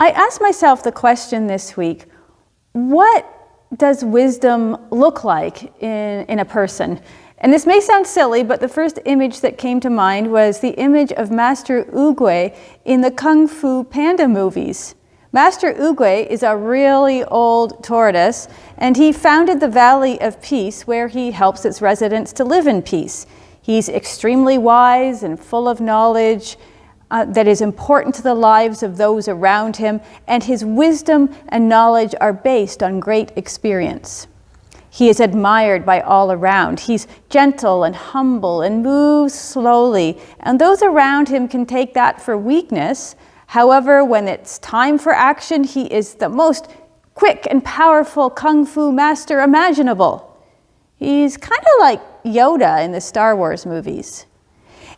I asked myself the question this week, what does wisdom look like in a person? And this may sound silly, but the first image that came to mind was the image of Master Oogway in the Kung Fu Panda movies. Master Oogway is a really old tortoise, and he founded the Valley of Peace, where he helps its residents to live in peace. He's extremely wise and full of knowledge that is important to the lives of those around him, and his wisdom and knowledge are based on great experience. He is admired by all around. He's gentle and humble and moves slowly, and those around him can take that for weakness. However, when it's time for action, he is the most quick and powerful kung fu master imaginable. He's kind of like Yoda in the Star Wars movies.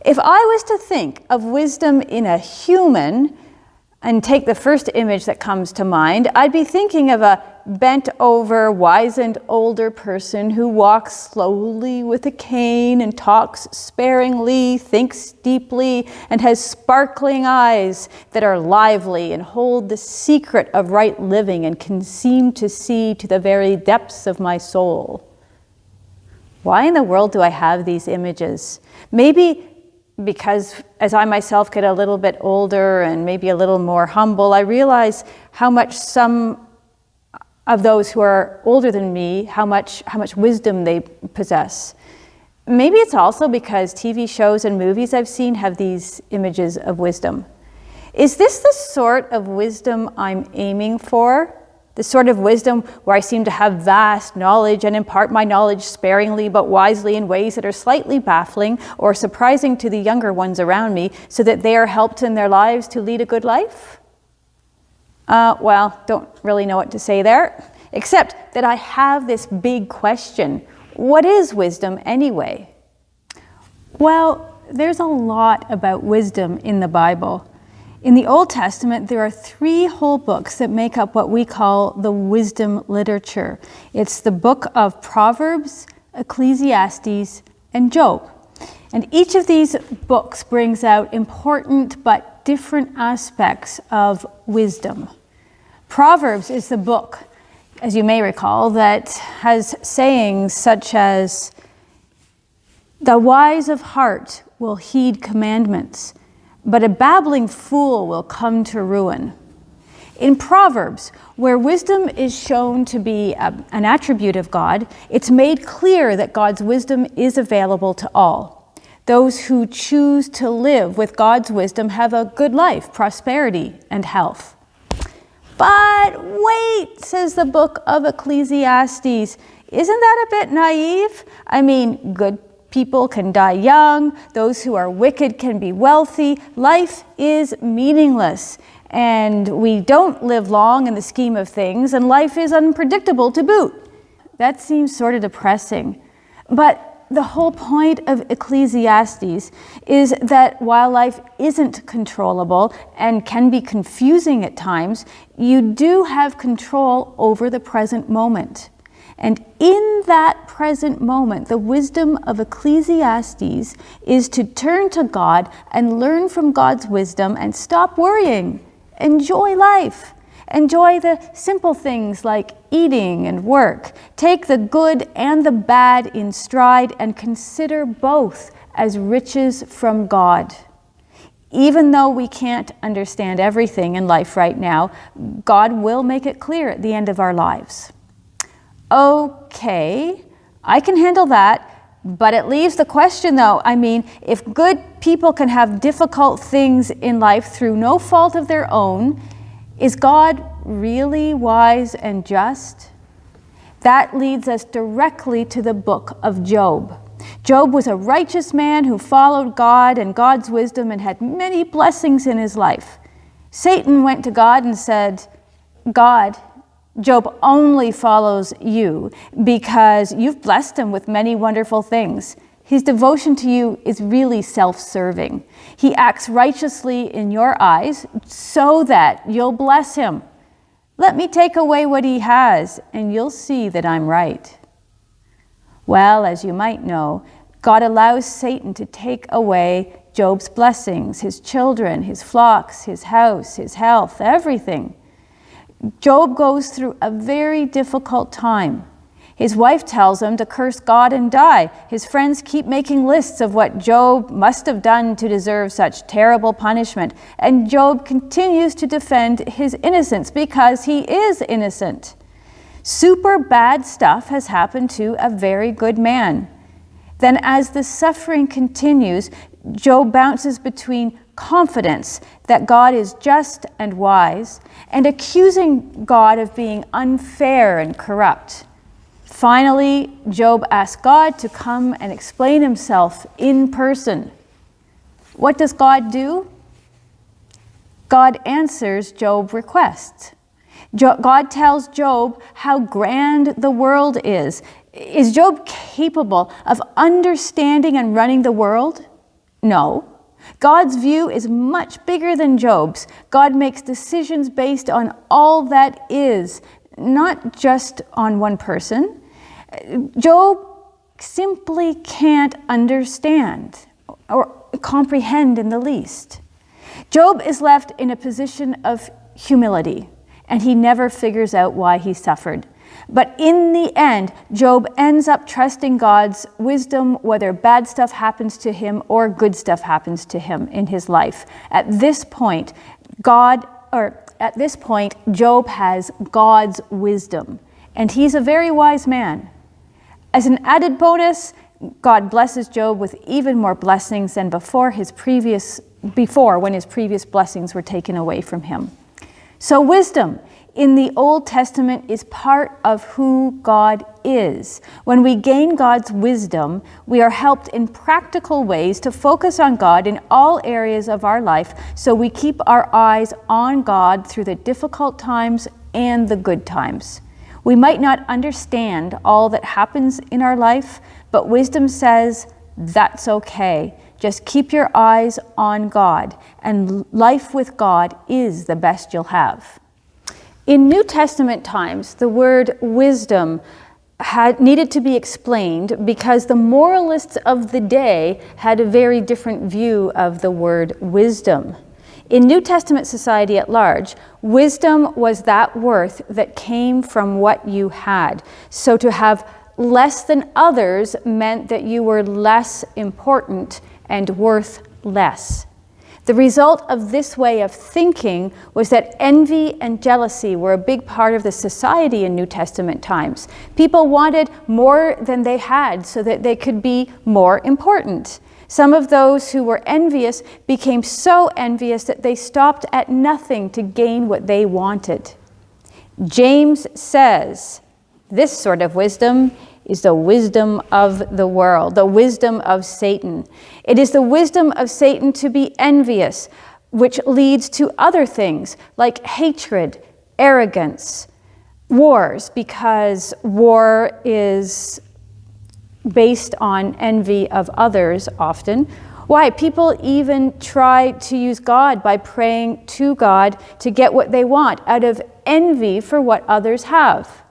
If I was to think of wisdom in a human and take the first image that comes to mind, I'd be thinking of a bent over, wizened older person who walks slowly with a cane and talks sparingly, thinks deeply, and has sparkling eyes that are lively and hold the secret of right living and can seem to see to the very depths of my soul. Why in the world do I have these images? Maybe because as I myself get a little bit older and maybe a little more humble, I realize how much some of those who are older than me, how much wisdom they possess. Maybe it's also because TV shows and movies I've seen have these images of wisdom. Is this the sort of wisdom I'm aiming for? The sort of wisdom where I seem to have vast knowledge and impart my knowledge sparingly but wisely in ways that are slightly baffling or surprising to the younger ones around me, so that they are helped in their lives to lead a good life? Don't really know what to say there, except that I have this big question. What is wisdom anyway? Well, there's a lot about wisdom in the Bible. In the Old Testament, there are 3 whole books that make up what we call the wisdom literature. It's the book of Proverbs, Ecclesiastes, and Job. And each of these books brings out important but different aspects of wisdom. Proverbs is the book, as you may recall, that has sayings such as, "The wise of heart will heed commandments, but a babbling fool will come to ruin." In Proverbs, where wisdom is shown to be an attribute of God, it's made clear that God's wisdom is available to all. Those who choose to live with God's wisdom have a good life, prosperity, and health. But wait, says the book of Ecclesiastes, isn't that a bit naive? I mean, good people can die young, those who are wicked can be wealthy, life is meaningless, and we don't live long in the scheme of things, and life is unpredictable to boot. That seems sort of depressing. But the whole point of Ecclesiastes is that while life isn't controllable and can be confusing at times, you do have control over the present moment. And in that present moment, the wisdom of Ecclesiastes is to turn to God and learn from God's wisdom and stop worrying. Enjoy life. Enjoy the simple things like eating and work. Take the good and the bad in stride and consider both as riches from God. Even though we can't understand everything in life right now, God will make it clear at the end of our lives. Okay, I can handle that, but it leaves the question though. I mean, if good people can have difficult things in life through no fault of their own, is God really wise and just? That leads us directly to the book of Job. Job was a righteous man who followed God and God's wisdom and had many blessings in his life. Satan went to God and said, "God, Job only follows you because you've blessed him with many wonderful things. His devotion to you is really self-serving. He acts righteously in your eyes so that you'll bless him. Let me take away what he has, and you'll see that I'm right." Well, as you might know, God allows Satan to take away Job's blessings, his children, his flocks, his house, his health, everything. Job goes through a very difficult time. His wife tells him to curse God and die. His friends keep making lists of what Job must have done to deserve such terrible punishment. And Job continues to defend his innocence because he is innocent. Super bad stuff has happened to a very good man. Then as the suffering continues, Job bounces between confidence that God is just and wise and accusing God of being unfair and corrupt. Finally, Job asks God to come and explain himself in person. What does God do? God answers Job's request. God tells Job how grand the world is. Is Job capable of understanding and running the world? No. God's view is much bigger than Job's. God makes decisions based on all that is, not just on one person. Job simply can't understand or comprehend in the least. Job is left in a position of humility, and he never figures out why he suffered. But in the end, Job ends up trusting God's wisdom, whether bad stuff happens to him or good stuff happens to him in his life. At this point, Job has God's wisdom, and he's a very wise man. As an added bonus, God blesses Job with even more blessings than before when his previous blessings were taken away from him. So wisdom in the Old Testament is part of who God is. When we gain God's wisdom, we are helped in practical ways to focus on God in all areas of our life, so we keep our eyes on God through the difficult times and the good times. We might not understand all that happens in our life, but wisdom says that's okay. Just keep your eyes on God, and life with God is the best you'll have. In New Testament times, the word wisdom needed to be explained because the moralists of the day had a very different view of the word wisdom. In New Testament society at large, wisdom was that worth that came from what you had. So to have less than others meant that you were less important and worth less. The result of this way of thinking was that envy and jealousy were a big part of the society in New Testament times. People wanted more than they had so that they could be more important. Some of those who were envious became so envious that they stopped at nothing to gain what they wanted. James says, this sort of wisdom is the wisdom of the world, the wisdom of Satan. It is the wisdom of Satan to be envious, which leads to other things like hatred, arrogance, wars, because war is based on envy of others often. Why? People even try to use God by praying to God to get what they want out of envy for what others have.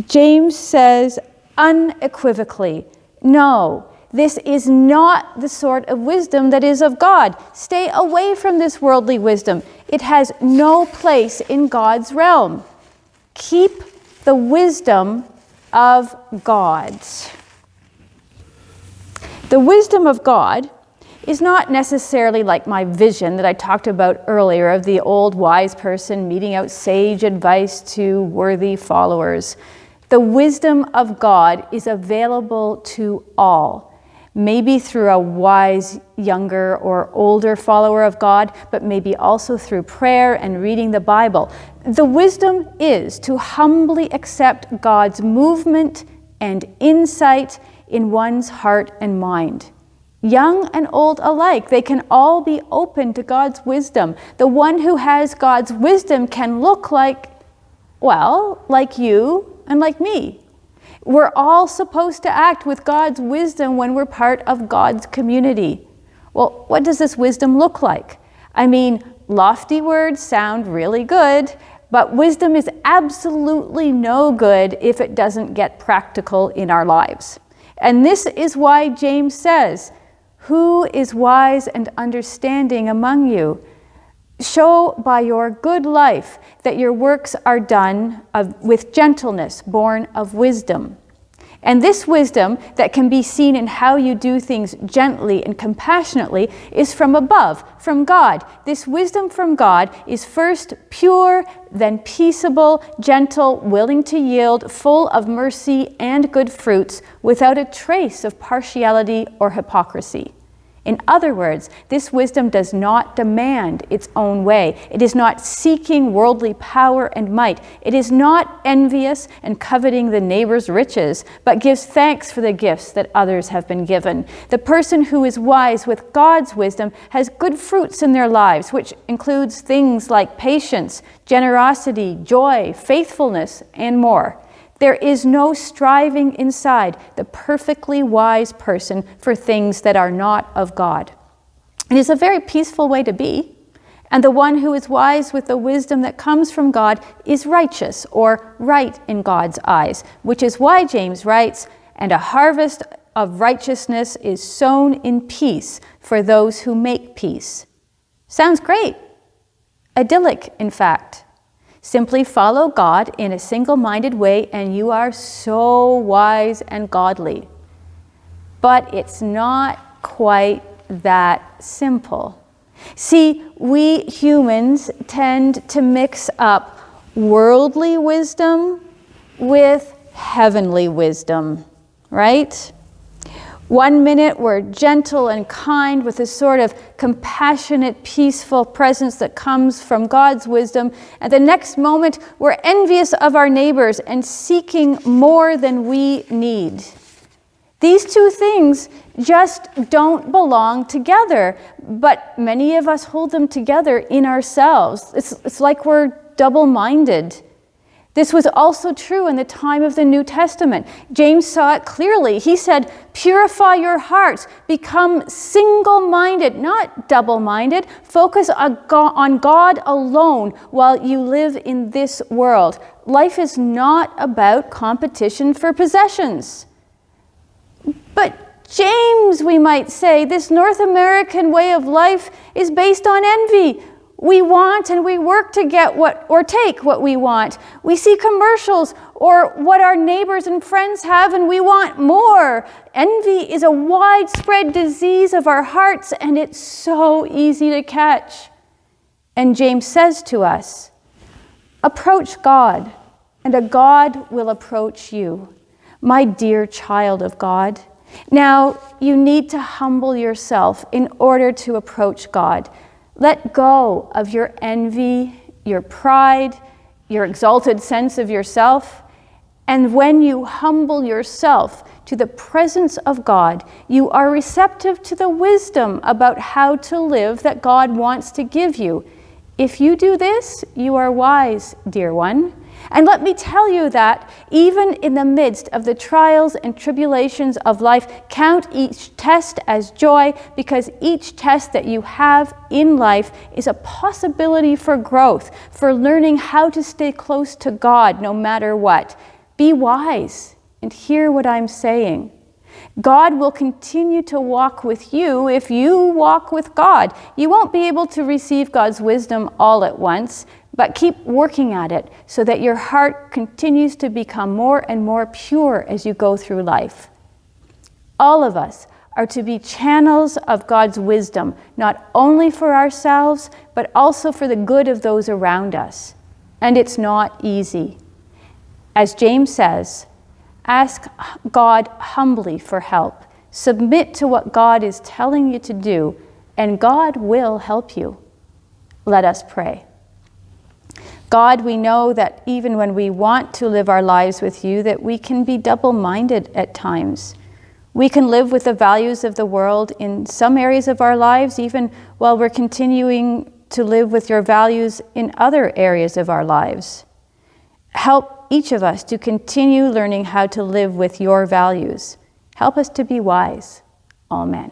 James says unequivocally, no, this is not the sort of wisdom that is of God. Stay away from this worldly wisdom. It has no place in God's realm. Keep the wisdom of God. The wisdom of God is not necessarily like my vision that I talked about earlier of the old wise person meting out sage advice to worthy followers. The wisdom of God is available to all, maybe through a wise younger or older follower of God, but maybe also through prayer and reading the Bible. The wisdom is to humbly accept God's movement and insight in one's heart and mind. Young and old alike, they can all be open to God's wisdom. The one who has God's wisdom can look like you and like me. We're all supposed to act with God's wisdom when we're part of God's community. Well, what does this wisdom look like? I mean, lofty words sound really good, but wisdom is absolutely no good if it doesn't get practical in our lives. And this is why James says, Who is wise and understanding among you? Show by your good life that your works are done with gentleness, born of wisdom. And this wisdom that can be seen in how you do things gently and compassionately is from above, from God. This wisdom from God is first pure, then peaceable, gentle, willing to yield, full of mercy and good fruits, without a trace of partiality or hypocrisy. In other words, this wisdom does not demand its own way. It is not seeking worldly power and might. It is not envious and coveting the neighbor's riches, but gives thanks for the gifts that others have been given. The person who is wise with God's wisdom has good fruits in their lives, which includes things like patience, generosity, joy, faithfulness, and more. There is no striving inside the perfectly wise person for things that are not of God. It is a very peaceful way to be, and the one who is wise with the wisdom that comes from God is righteous, or right in God's eyes, which is why James writes, "And a harvest of righteousness is sown in peace for those who make peace." Sounds great. Idyllic, in fact. Simply follow God in a single-minded way and you are so wise and godly. But it's not quite that simple. See, we humans tend to mix up worldly wisdom with heavenly wisdom, right? 1 minute we're gentle and kind with a sort of compassionate, peaceful presence that comes from God's wisdom. And the next moment we're envious of our neighbors and seeking more than we need. These two things just don't belong together, but many of us hold them together in ourselves. It's like we're double-minded. This was also true in the time of the New Testament. James saw it clearly. He said, "Purify your hearts, become single-minded, not double-minded. Focus on God alone while you live in this world." Life is not about competition for possessions. But James, we might say, this North American way of life is based on envy. We want and we work to get or take what we want. We see commercials or what our neighbors and friends have and we want more. Envy is a widespread disease of our hearts and it's so easy to catch. And James says to us, approach God and a God will approach you. My dear child of God. Now you need to humble yourself in order to approach God. Let go of your envy, your pride, your exalted sense of yourself. And when you humble yourself to the presence of God, you are receptive to the wisdom about how to live that God wants to give you. If you do this, you are wise, dear one. And let me tell you that even in the midst of the trials and tribulations of life, count each test as joy, because each test that you have in life is a possibility for growth, for learning how to stay close to God no matter what. Be wise and hear what I'm saying. God will continue to walk with you if you walk with God. You won't be able to receive God's wisdom all at once, but keep working at it so that your heart continues to become more and more pure as you go through life. All of us are to be channels of God's wisdom, not only for ourselves, but also for the good of those around us. And it's not easy. As James says, ask God humbly for help. Submit to what God is telling you to do, and God will help you. Let us pray. God, we know that even when we want to live our lives with you, that we can be double-minded at times. We can live with the values of the world in some areas of our lives, even while we're continuing to live with your values in other areas of our lives. Help each of us to continue learning how to live with your values. Help us to be wise. Amen.